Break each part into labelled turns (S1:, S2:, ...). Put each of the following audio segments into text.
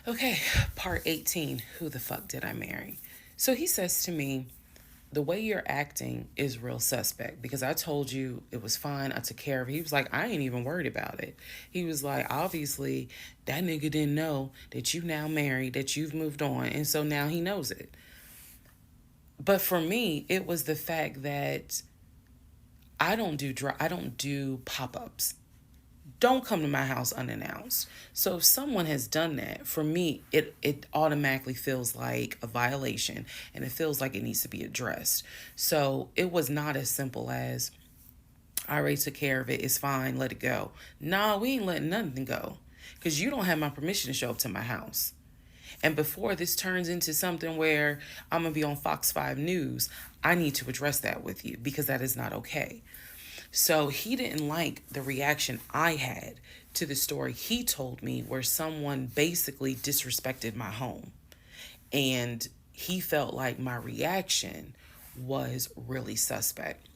S1: Okay, part 18. Who the fuck did I marry? So he says to me, the way you're acting is real suspect because I told you it was fine. I took care of it. He was like, I ain't even worried about it. He was like, obviously, that nigga didn't know that you now married, that you've moved on. And so now he knows it. But for me, it was the fact that I don't do pop-ups. Don't come to my house unannounced. So if someone has done that, for me, it automatically feels like a violation and it feels like it needs to be addressed. So it was not as simple as I already took care of it, it's fine, let it go. Nah, we ain't letting nothing go. Cause you don't have my permission to show up to my house. And before this turns into something where I'm gonna be on Fox 5 News, I need to address that with you because that is not okay. So he didn't like the reaction I had to the story he told me, where someone basically disrespected my home. And he felt like my reaction was really suspect.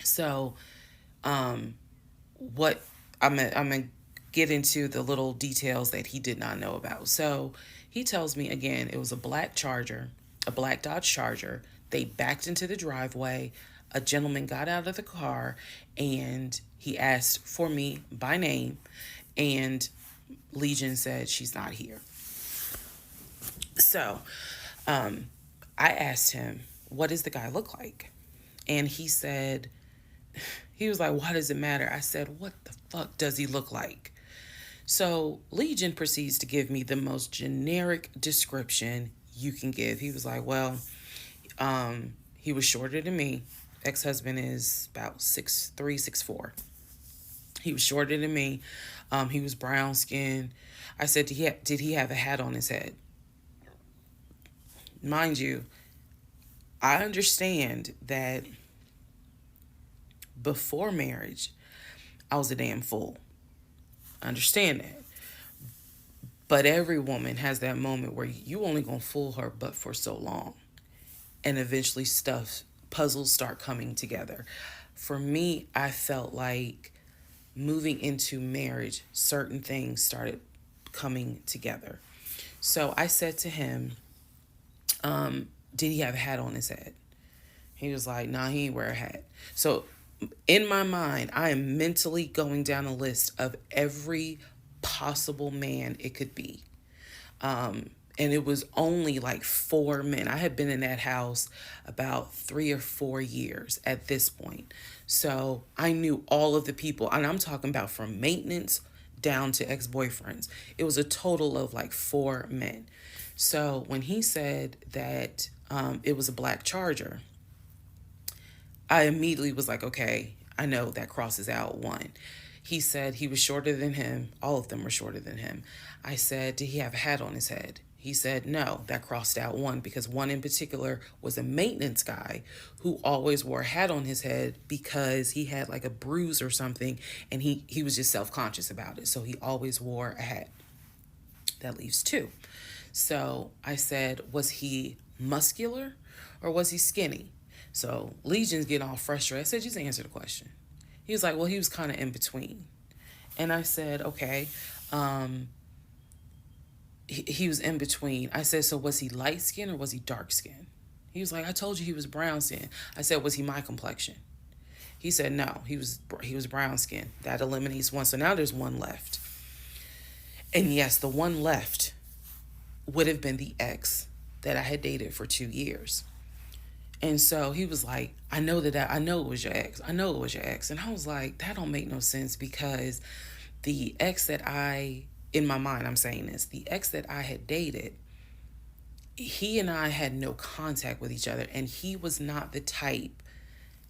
S1: So, what I'm gonna get into the little details that he did not know about. So, he tells me again it was a black Charger, a black Dodge Charger. They backed into the driveway. A gentleman got out of the car and he asked for me by name, and Legion said she's not here. So, I asked him, what does the guy look like? And he said, he was like, why does it matter? I said, what the fuck does he look like? So Legion proceeds to give me the most generic description you can give. He was like, well, he was shorter than me. Ex-husband is about 6'3", 6'4". He was shorter than me. He was brown skinned. I said, did he have a hat on his head? Mind you, I understand that before marriage, I was a damn fool. I understand that. But every woman has that moment where you only gonna fool her but for so long. And eventually puzzles start coming together. For me, I felt like moving into marriage, certain things started coming together. So I said to him, did he have a hat on his head? He was like, nah, he ain't wear a hat. So in my mind, I am mentally going down a list of every possible man it could be. And it was only like four men. I had been in that house about 3 or 4 years at this point. So I knew all of the people, and I'm talking about from maintenance down to ex boyfriends. It was a total of like four men. So when he said that it was a black Charger, I immediately was like, okay, I know that crosses out one. He said he was shorter than him. All of them were shorter than him. I said, did he have a hat on his head? He said, no, that crossed out one because one in particular was a maintenance guy who always wore a hat on his head because he had like a bruise or something, and he was just self conscious about it. So he always wore a hat. That leaves two. So I said, was he muscular or was he skinny? So Legion's getting all frustrated. I said, just answer the question. He was like, well, he was kind of in between. And I said, okay. He was in between. I said, so was he light skin or was he dark skin? He was like, I told you he was brown skin. I said, was he my complexion? He said, no, he was brown skin. That eliminates one. So now there's one left. And yes, the one left would have been the ex that I had dated for 2 years. And so he was like, I know it was your ex. I know it was your ex. And I was like, that don't make no sense because the ex that in my mind, I'm saying this, the ex that I had dated, he and I had no contact with each other. And he was not the type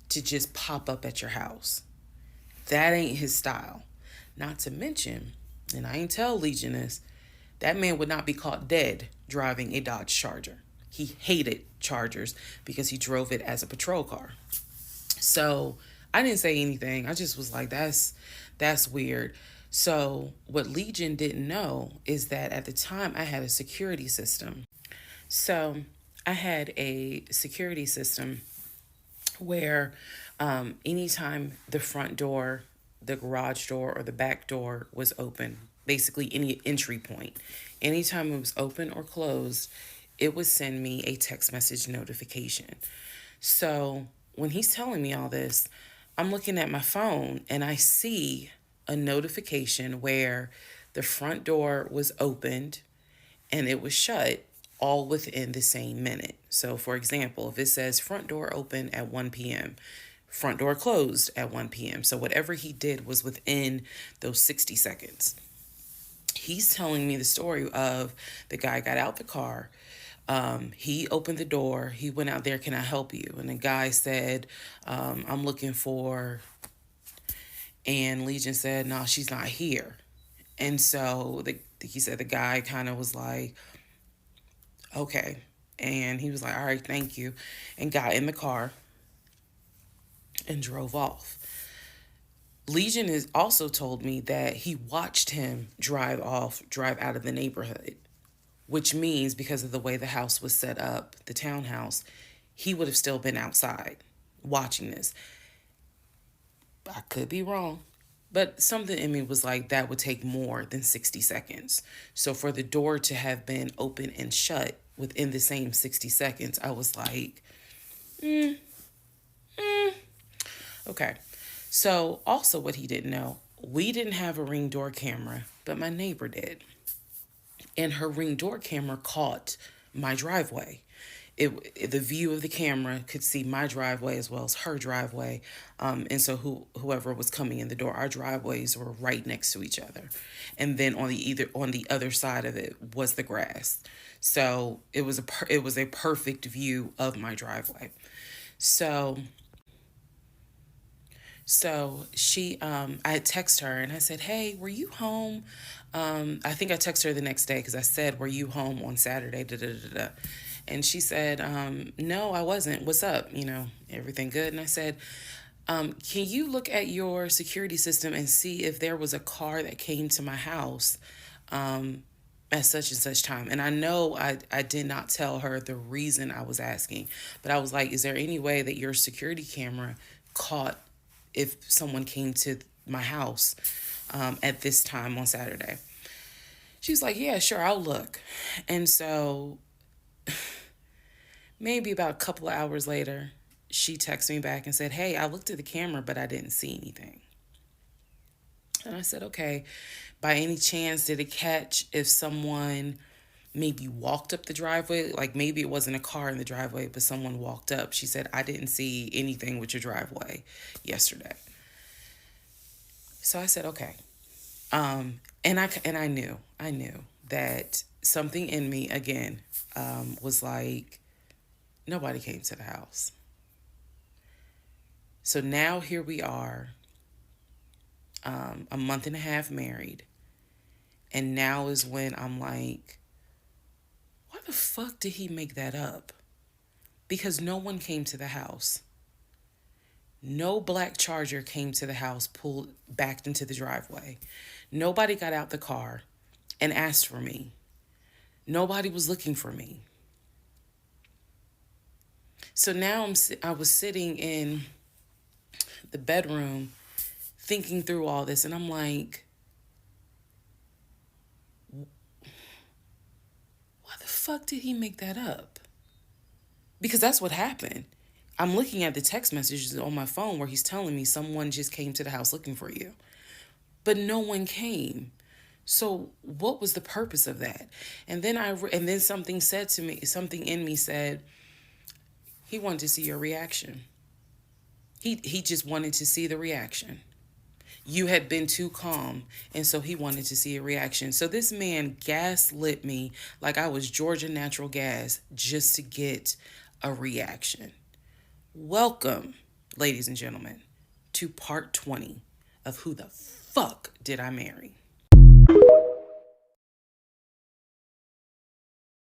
S1: to just pop up at your house. That ain't his style. Not to mention, and I ain't tell Legion this, that man would not be caught dead driving a Dodge Charger. He hated Chargers because he drove it as a patrol car. So I didn't say anything. I just was like, that's weird. So what Legion didn't know is that at the time I had a security system. So I had a security system where anytime the front door, the garage door, or the back door was open, basically any entry point. Anytime it was open or closed, it would send me a text message notification. So when he's telling me all this, I'm looking at my phone and I see a notification where the front door was opened and it was shut all within the same minute. So, for example, if it says front door open at 1 p.m., front door closed at 1 p.m. So, whatever he did was within those 60 seconds. He's telling me the story of the guy got out the car. He opened the door. He went out there. Can I help you? And the guy said, I'm looking for. And Legion said, no, she's not here. And so he said the guy kind of was like, okay. And he was like, all right, thank you. And got in the car and drove off. Legion has also told me that he watched him drive out of the neighborhood, which means because of the way the house was set up, the townhouse, he would have still been outside watching this. I could be wrong, but something in me was like, that would take more than 60 seconds. So for the door to have been open and shut within the same 60 seconds, I was like, okay. So also what he didn't know, we didn't have a Ring door camera, but my neighbor did. And her Ring door camera caught my driveway. The view of the camera could see my driveway as well as her driveway. And so whoever was coming in the door, our driveways were right next to each other. And then on the other side of it was the grass. So it was a perfect view of my driveway. So she, I had texted her and I said, hey, were you home? I think I texted her the next day because I said, were you home on Saturday? And she said, no, I wasn't. What's up? Everything good? And I said, can you look at your security system and see if there was a car that came to my house at such and such time? And I know I did not tell her the reason I was asking, but I was like, is there any way that your security camera caught if someone came to my house at this time on Saturday? She's like, yeah, sure, I'll look. And so maybe about a couple of hours later, she texted me back and said, hey, I looked at the camera, but I didn't see anything. And I said, okay, by any chance, did it catch if someone maybe walked up the driveway? Like maybe it wasn't a car in the driveway, but someone walked up. She said, I didn't see anything with your driveway yesterday. So I said, okay. And I knew that something in me, again, was like, nobody came to the house. So now here we are, a month and a half married. And now is when I'm like, why the fuck did he make that up? Because no one came to the house. No black Charger came to the house, backed into the driveway. Nobody got out the car and asked for me. Nobody was looking for me. So now I was sitting in the bedroom thinking through all this, and I'm like, why the fuck did he make that up? Because that's what happened. I'm looking at the text messages on my phone where he's telling me someone just came to the house looking for you. But no one came. So what was the purpose of that? And then something said to me, something in me said, he wanted to see your reaction. He just wanted to see the reaction. You had been too calm, and so he wanted to see a reaction. So this man gaslit me like I was Georgia Natural Gas just to get a reaction. Welcome, ladies and gentlemen, to part 20 of Who the Fuck Did I Marry?